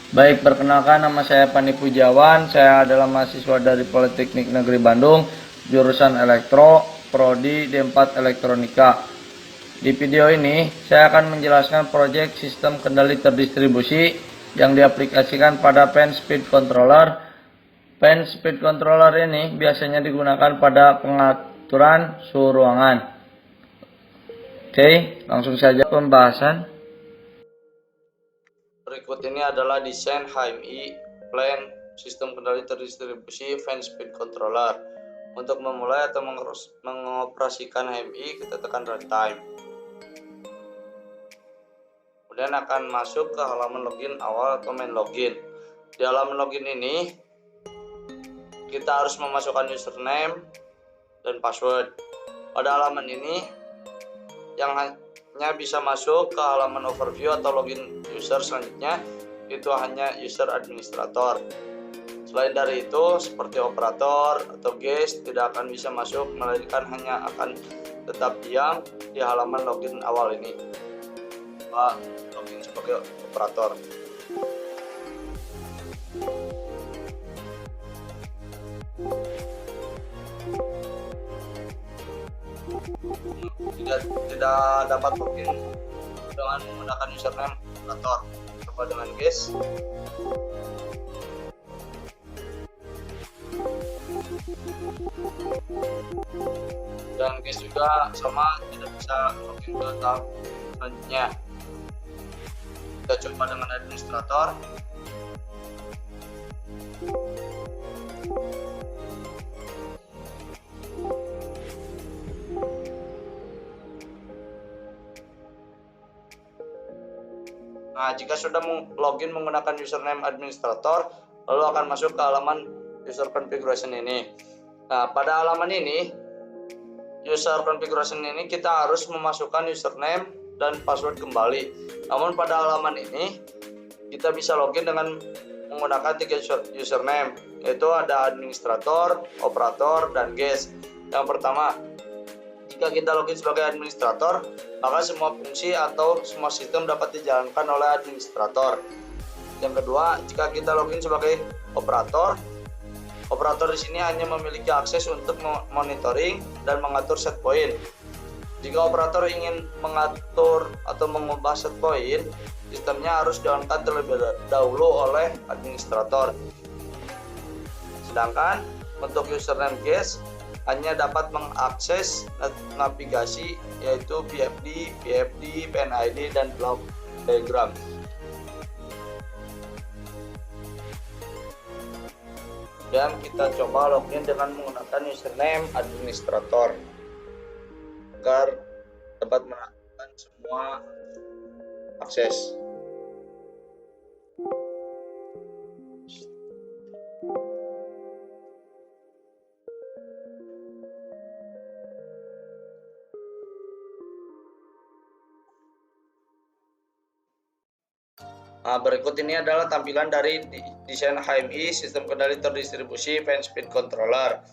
Baik, perkenalkan nama saya Pani Pujawan. Saya adalah mahasiswa dari Politeknik Negeri Bandung, jurusan Elektro, Prodi D4 Elektronika. Di video ini, saya akan menjelaskan proyek sistem kendali terdistribusi yang diaplikasikan pada pen speed controller. Pen speed controller ini biasanya digunakan pada pengaturan suhu ruangan. Oke, langsung saja pembahasan. Berikut ini adalah desain HMI Plan Sistem Kendali Terdistribusi Fan Speed Controller. Untuk memulai atau mengoperasikan HMI, kita tekan runtime. Kemudian akan masuk ke halaman login awal atau main login. Di halaman login ini, kita harus memasukkan username dan password. Pada halaman ini, yang hanya bisa masuk ke halaman overview atau login user selanjutnya itu hanya user administrator. Selain dari itu, seperti operator atau guest tidak akan bisa masuk, melainkan hanya akan tetap diam di halaman login awal ini. Login sebagai operator. Tidak dapat login dengan menggunakan username operator. Coba dengan guest. Dan guest juga sama, tidak bisa login ke tahap selanjutnya. Kita coba dengan administrator. Nah, jika sudah login menggunakan username administrator, lalu akan masuk ke halaman user configuration ini. Nah, pada halaman ini, user configuration ini kita harus memasukkan username dan password kembali. Namun pada halaman ini, kita bisa login dengan menggunakan 3 username, yaitu ada administrator, operator, dan guest. Yang pertama, jika kita login sebagai administrator, maka semua fungsi atau semua sistem dapat dijalankan oleh administrator. Yang kedua, jika kita login sebagai operator, operator di sini hanya memiliki akses untuk monitoring dan mengatur set point. Jika operator ingin mengatur atau mengubah set point, sistemnya harus di-on-kan terlebih dahulu oleh administrator. Sedangkan untuk username guest hanya dapat mengakses navigasi, yaitu VFD, PNID, dan block diagram. Dan kita coba login dengan menggunakan username administrator agar dapat melakukan semua akses. Nah, berikut ini adalah tampilan dari desain HMI Sistem Kendali Terdistribusi Fan Speed Controller.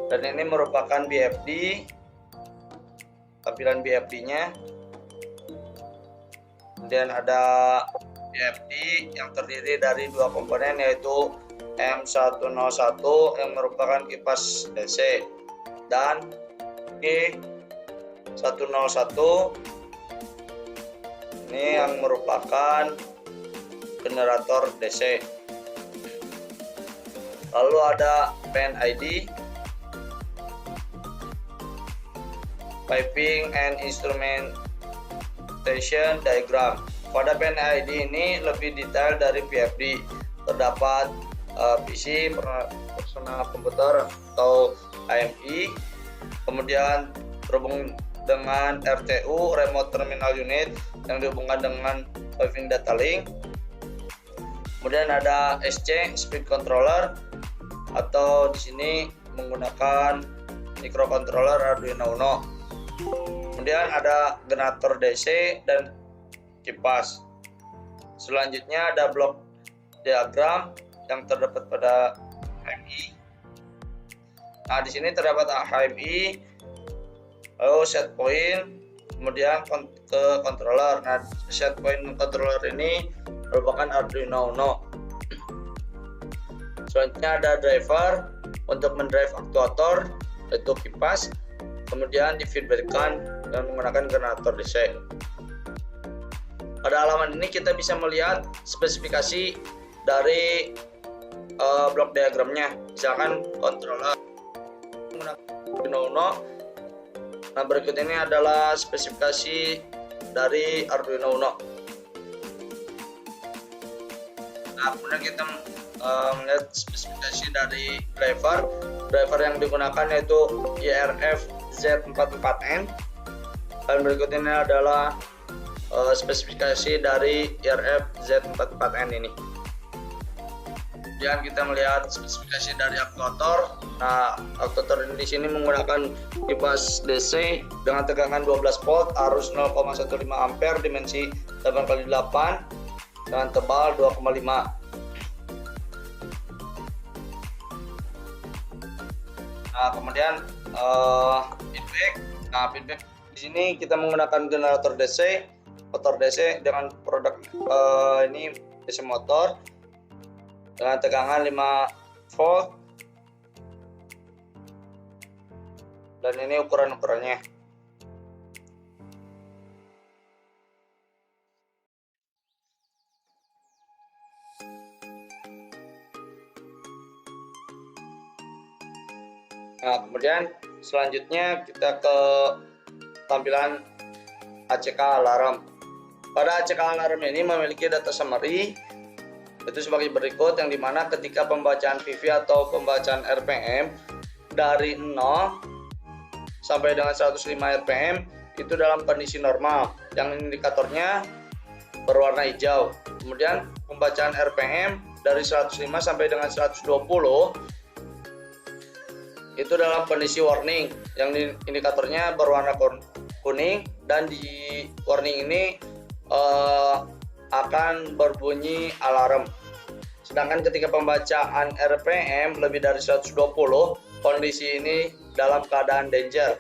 Dan ini merupakan BFD, tampilan BFD-nya. Kemudian ada BFD yang terdiri dari 2 komponen, yaitu M101 yang merupakan kipas DC dan G101 ini yang merupakan generator DC. Lalu ada PNID, Piping and Instrumentation Diagram. Pada PNID ini lebih detail dari VFD. Terdapat PC, personal komputer atau AMI, kemudian terhubung dengan RTU, Remote Terminal Unit, yang dihubungkan dengan Piping Data Link. Kemudian ada SC, Speed Controller, atau di sini menggunakan microcontroller Arduino Uno. Kemudian ada generator DC dan kipas. Selanjutnya ada blok diagram yang terdapat pada HMI. Nah, di sini terdapat HMI, lalu set point, kemudian ke controller. Nah, set point controller ini merupakan Arduino Uno. Selanjutnya ada driver untuk mendrive aktuator yaitu kipas, kemudian di-feedbackkan dengan menggunakan generator DC. Pada halaman ini kita bisa melihat spesifikasi dari blok diagramnya, misalkan controller menggunakan Arduino Uno. Nah, berikut ini adalah spesifikasi dari Arduino Uno. Nah, kemudian kita melihat spesifikasi dari driver yang digunakan yaitu IRF Z44N, dan berikut ini adalah spesifikasi dari IRF Z44N ini. Kemudian kita melihat spesifikasi dari aktuator. Nah, aktuator ini di sini menggunakan kipas DC dengan tegangan 12 volt, arus 0,15 ampere, dimensi 8x8 dengan tebal 2,5. Nah, kemudian feedback. Nah, feedback di sini kita menggunakan generator DC, motor DC dengan produk ini DC motor dengan tegangan 5 volt, dan ini ukurannya. Nah, kemudian selanjutnya kita ke tampilan ACK alarm. Pada ACK alarm ini memiliki data summary itu sebagai berikut, yang dimana ketika pembacaan PV atau pembacaan RPM dari 0 sampai dengan 105 RPM itu dalam kondisi normal, yang indikatornya berwarna hijau. Kemudian pembacaan RPM dari 105 sampai dengan 120 itu dalam kondisi warning, yang indikatornya berwarna kuning, dan di warning ini akan berbunyi alarm. Sedangkan ketika pembacaan RPM lebih dari 120, kondisi ini dalam keadaan danger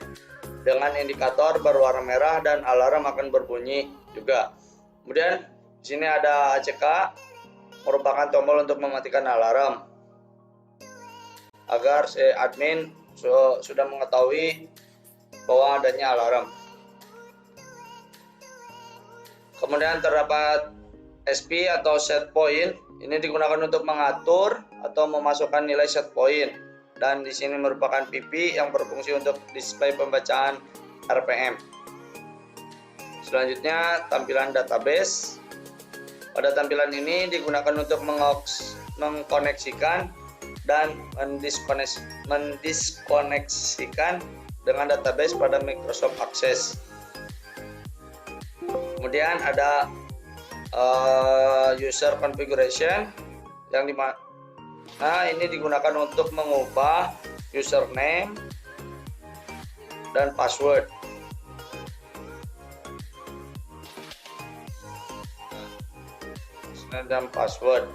dengan indikator berwarna merah dan alarm akan berbunyi juga. Kemudian di sini ada ACK, merupakan tombol untuk mematikan alarm agar si admin sudah mengetahui bahwa adanya alarm. Kemudian terdapat SP atau set point, ini digunakan untuk mengatur atau memasukkan nilai set point, dan di sini merupakan PP yang berfungsi untuk display pembacaan RPM. Selanjutnya tampilan database. Pada tampilan ini digunakan untuk mengkoneksikan dan mendiskoneksikan dengan database pada Microsoft Access. Kemudian ada user configuration, yang dimana ini digunakan untuk mengubah username dan password. Dan password,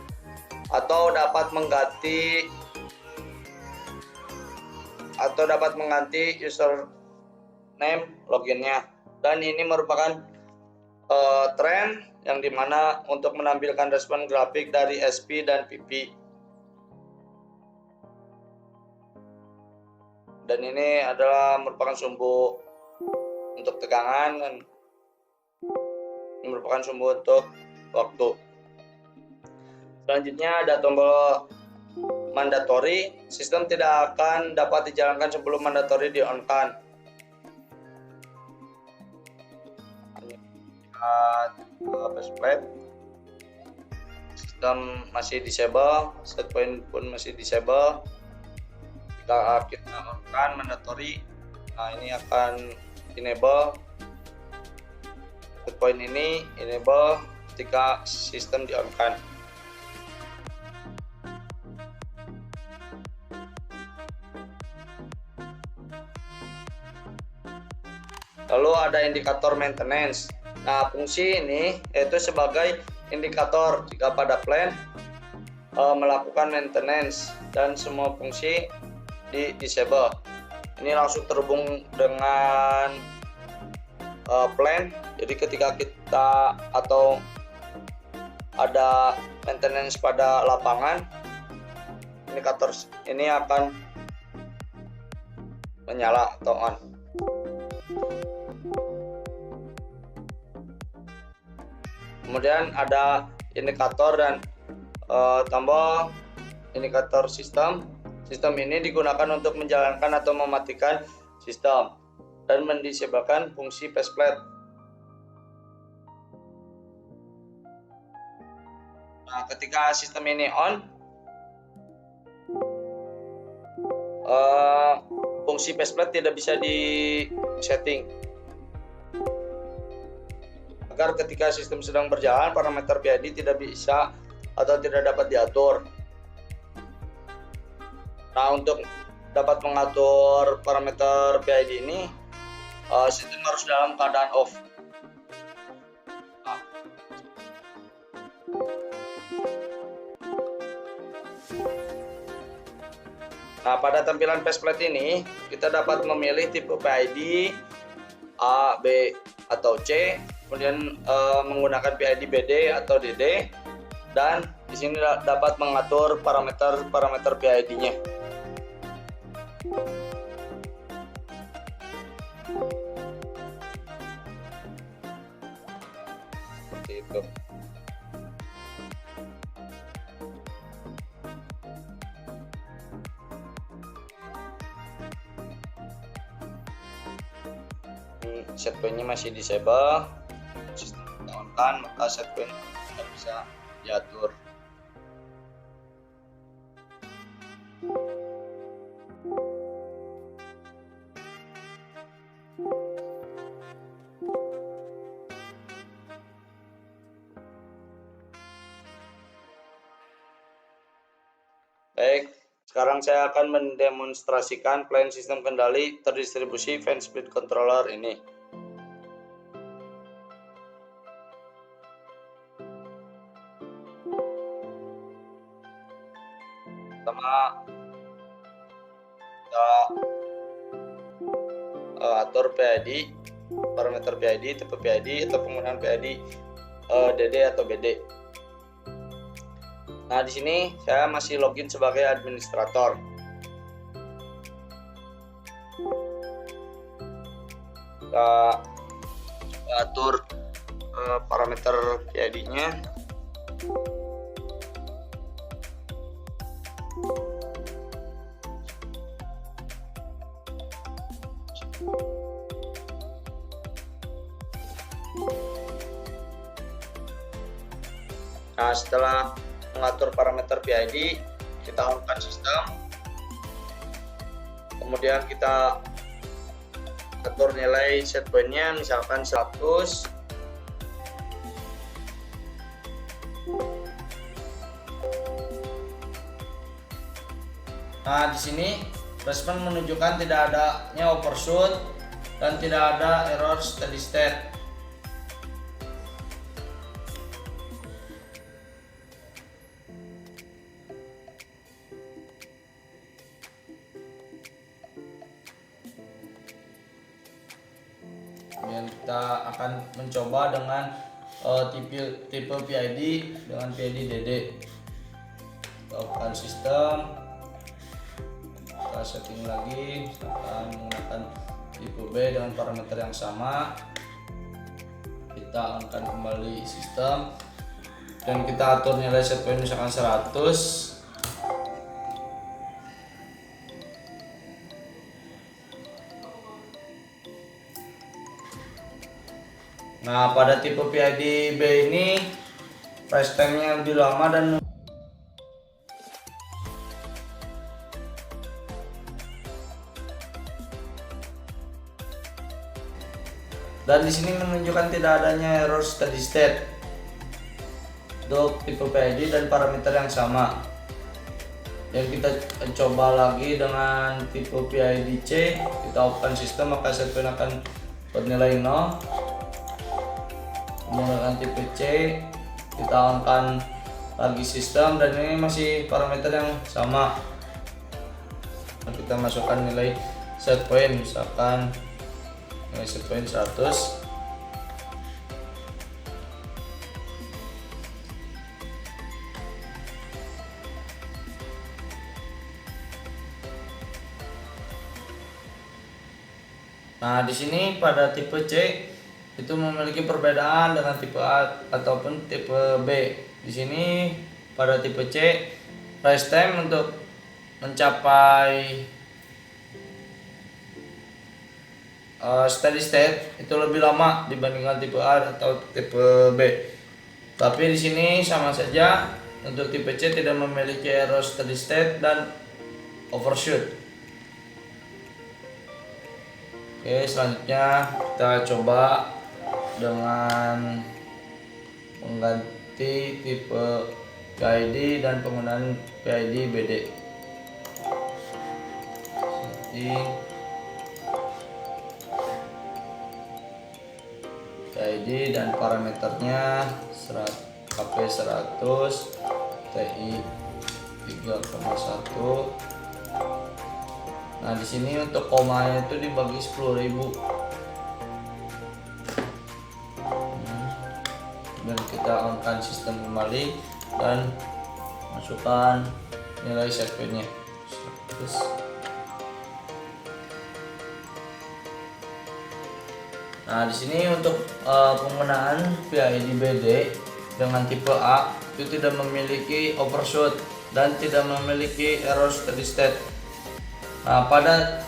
atau dapat mengganti username loginnya, dan ini merupakan tren yang dimana untuk menampilkan respon grafik dari SP dan PP. Dan ini adalah merupakan sumbu untuk tegangan dan merupakan sumbu untuk waktu. Selanjutnya ada tombol mandatory. Sistem tidak akan dapat dijalankan sebelum mandatory di-on-kan. Baseplate, sistem masih disable, set point pun masih disable. Jika kita on-kan mandatory, nah ini akan enable. Set point ini enable ketika sistem di-on-kan. Lalu ada indikator maintenance. Nah, fungsi ini yaitu sebagai indikator jika pada plant melakukan maintenance dan semua fungsi di disable. Ini langsung terhubung dengan plant. Jadi ketika kita atau ada maintenance pada lapangan, indikator ini akan menyala atau on. Kemudian ada indikator dan tombol indikator sistem. Sistem ini digunakan untuk menjalankan atau mematikan sistem dan mendisablekan fungsi faceplate. Nah, ketika sistem ini on, fungsi faceplate tidak bisa di-setting. Agar ketika sistem sedang berjalan, parameter PID tidak bisa atau tidak dapat diatur. Nah, untuk dapat mengatur parameter PID ini, sistem harus dalam keadaan off. Nah, pada tampilan faceplate ini, kita dapat memilih tipe PID A, B, atau C, kemudian menggunakan PID BD atau DD, dan di sini dapat mengatur parameter PID-nya. Seperti itu. Set point-nya masih disable, sistem on-kan, maka set point tidak bisa diatur. Baik, sekarang saya akan mendemonstrasikan plan sistem kendali terdistribusi fan speed controller ini. Pertama, kita atur PID, parameter PID, tipe PID, atau penggunaan PID DD atau BD. Nah, di sini saya masih login sebagai administrator. Kita atur parameter PID-nya. Nah, setelah mengatur parameter PID, kita on-kan sistem, kemudian kita atur nilai set point-nya, misalkan 100. Nah, di sini respon menunjukkan tidak adanya overshoot dan tidak ada error steady state. Kemudian kita akan mencoba dengan tipe PID dengan PID DD. Kita open sistem, kita setting lagi, misalkan menggunakan tipe B dengan parameter yang sama. Kita akan kembali sistem dan kita atur nilai set point misalkan 100. Nah, pada tipe PID B ini price time-nya lebih lama dan di sini menunjukkan tidak adanya error steady state untuk tipe PID dan parameter yang sama. Dan kita coba lagi dengan tipe PID C, kita open sistem, maka set point akan bernilai 0. Menggunakan tipe C, kita on-kan lagi sistem dan ini masih parameter yang sama. Nah, kita masukkan nilai set point, misalkan nilai set point 100. Nah, di sini pada tipe C itu memiliki perbedaan dengan tipe A ataupun tipe B. Di sini pada tipe C rise time untuk mencapai steady state itu lebih lama dibandingkan tipe A atau tipe B. Tapi di sini sama saja, untuk tipe C tidak memiliki error steady state dan overshoot. Oke, selanjutnya kita coba dengan mengganti tipe PID dan penggunaan PID BD. PID dan parameternya KP 100, TI 3,1. Nah, di sini untuk komanya itu dibagi 10.000. Dan kita on-kan sistem kembali dan masukkan nilai set point-nya. Nah, di sini untuk penggunaan PID BD dengan tipe A itu tidak memiliki overshoot dan tidak memiliki error steady state. Nah, pada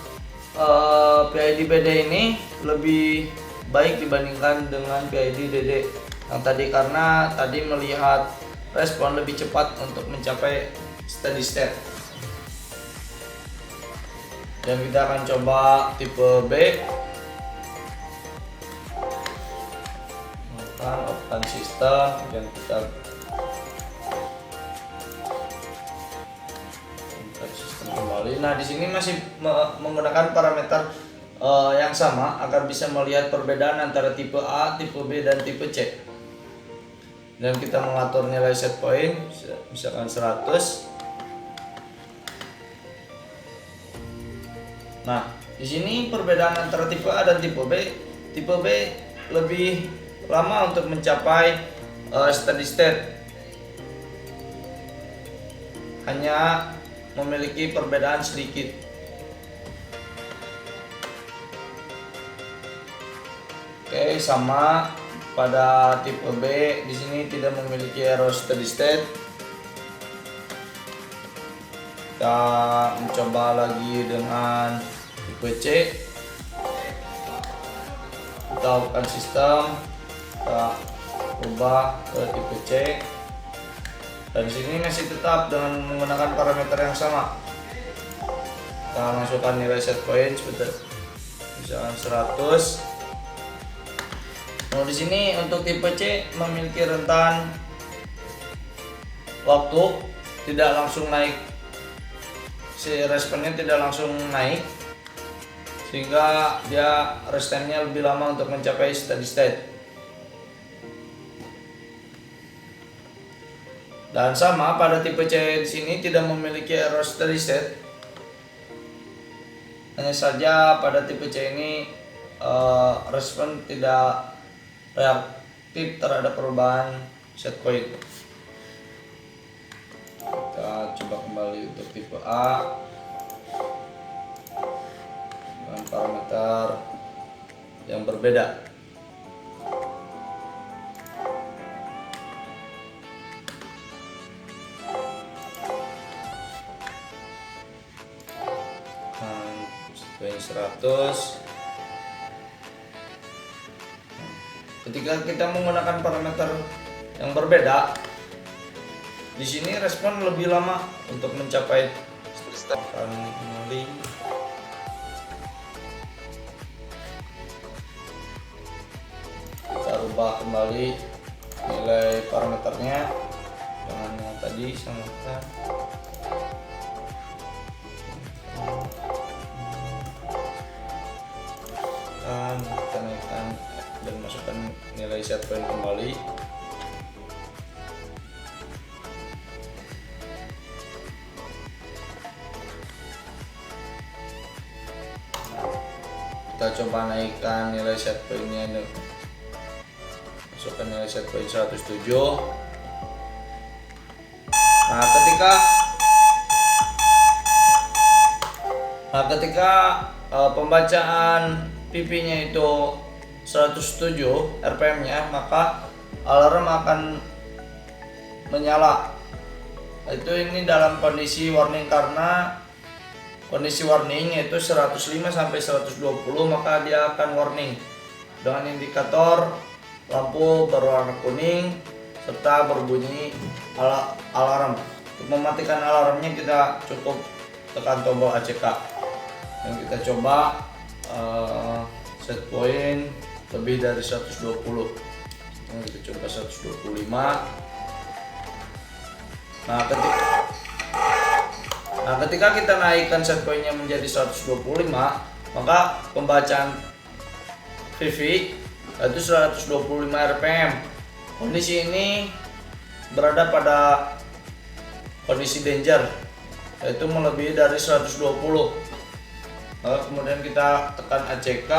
PID BD ini lebih baik dibandingkan dengan PID DD yang tadi, karena tadi melihat respon lebih cepat untuk mencapai steady state. Dan kita akan coba tipe B. Off-kan sistem dan kita kembali. Nah, di sini masih menggunakan parameter yang sama agar bisa melihat perbedaan antara tipe A, tipe B, dan tipe C. Dan kita mengatur nilai set point, misalkan 100. Nah, di sini perbedaan antara tipe A dan tipe B. Tipe B lebih lama untuk mencapai steady state. Hanya memiliki perbedaan sedikit. Oke, sama pada tipe B, di sini tidak memiliki error steady state. Kita mencoba lagi dengan tipe C. Kita open sistem, kita ubah ke tipe C. Dan di sini masih tetap dengan menggunakan parameter yang sama. Kita masukkan nilai set point seperti misalkan 100. Nah, di sini untuk tipe C memiliki rentan waktu, tidak langsung naik, si responnya tidak langsung naik, sehingga dia rest time-nya lebih lama untuk mencapai steady state. Dan sama pada tipe C di sini tidak memiliki error steady state. Hanya saja pada tipe C ini respon tidak reaktif terhadap perubahan set point. Kita coba kembali untuk tipe A dengan parameter yang berbeda. Nah, 100. Ketika kita menggunakan parameter yang berbeda, di sini respon lebih lama untuk mencapai steady state. Kembali. Kita ubah kembali nilai parameternya dengan yang tadi, samakan. Dan kita naikkan dan masukkan nilai set point kembali. Kita coba naikkan nilai set point-nya, masukkan nilai set point 107. Nah, ketika pembacaan pipinya itu 107 RPM-nya, maka alarm akan menyala. Itu ini dalam kondisi warning, karena kondisi warning yaitu 105 sampai 120, maka dia akan warning dengan indikator lampu berwarna kuning serta berbunyi alarm. Untuk mematikan alarmnya kita cukup tekan tombol ACK. Dan kita coba set point lebih dari 120. Kita coba 125. Nah, ketika kita naikkan set point-nya menjadi 125, maka pembacaan VV yaitu 125 RPM. Kondisi ini berada pada kondisi danger, yaitu melebihi dari 120. Lalu kemudian kita tekan ACK,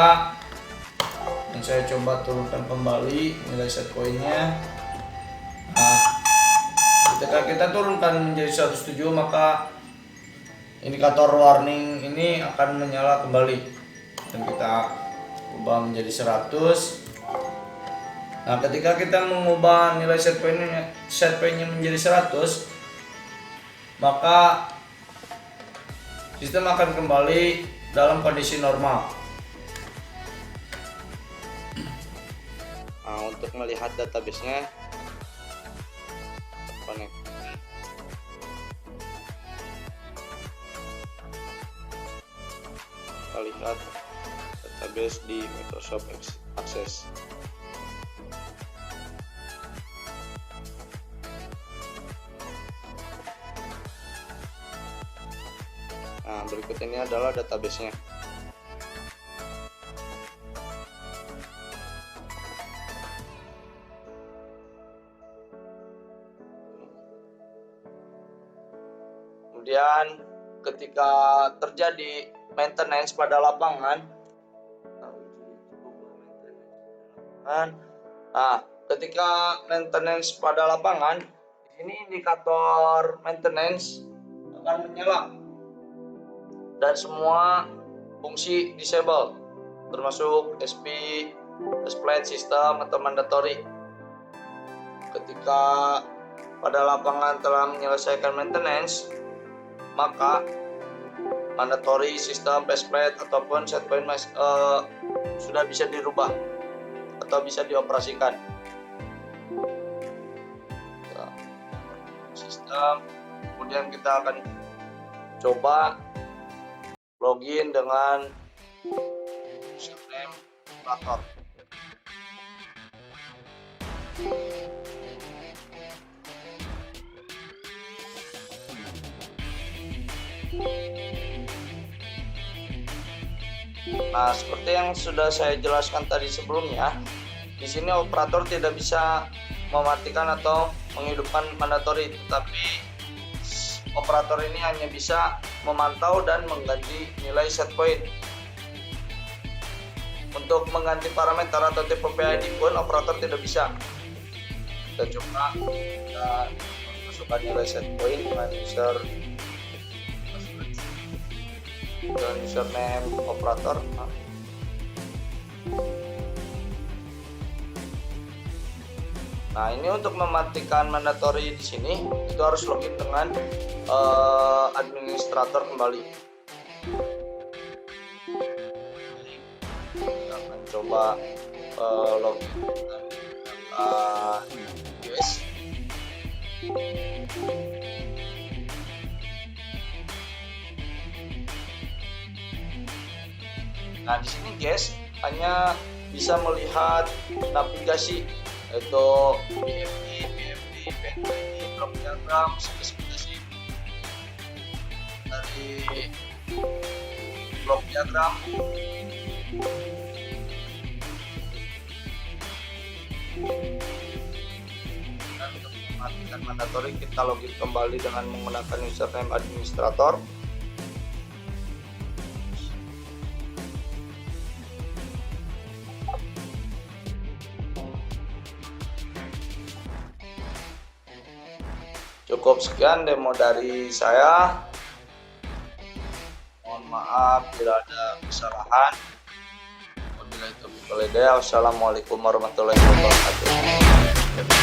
dan saya coba turunkan kembali nilai set point-nya. Nah, ketika kita turunkan menjadi 107, maka indikator warning ini akan menyala kembali, dan kita ubah menjadi 100. Nah, ketika kita mengubah nilai set point-nya menjadi 100, maka sistem akan kembali dalam kondisi normal. Nah, untuk melihat database-nya, connect. Kita lihat database di Microsoft Access. Nah, berikut ini adalah database-nya. Kemudian ketika terjadi maintenance pada lapangan, ketika maintenance pada lapangan, di sini indikator maintenance akan menyala dan semua fungsi disable, termasuk SP, split system atau mandatory. Ketika pada lapangan telah menyelesaikan maintenance, maka mandatory sistem faceplate ataupun set point sudah bisa dirubah atau bisa dioperasikan. Sistem, kemudian kita akan coba login dengan username operator. Nah, seperti yang sudah saya jelaskan tadi sebelumnya, di sini operator tidak bisa mematikan atau menghidupkan mandatory, tetapi operator ini hanya bisa memantau dan mengganti nilai set point. Untuk mengganti parameter atau tipe PID pun operator tidak bisa. Kita coba masukkan nilai set point dengan username operator. Nah, ini untuk mematikan mandatory di sini itu harus login dengan administrator kembali. Kita akan coba login dengan US. Nah, di sini guys hanya bisa melihat navigasi, yaitu BFD, blok diagram, spesifikasi dari blok diagram. Dan untuk mematikan mandatory, kita login kembali dengan menggunakan username administrator. Cukup sekian demo dari saya. Mohon maaf bila ada kesalahan. Wassalamualaikum warahmatullahi wabarakatuh.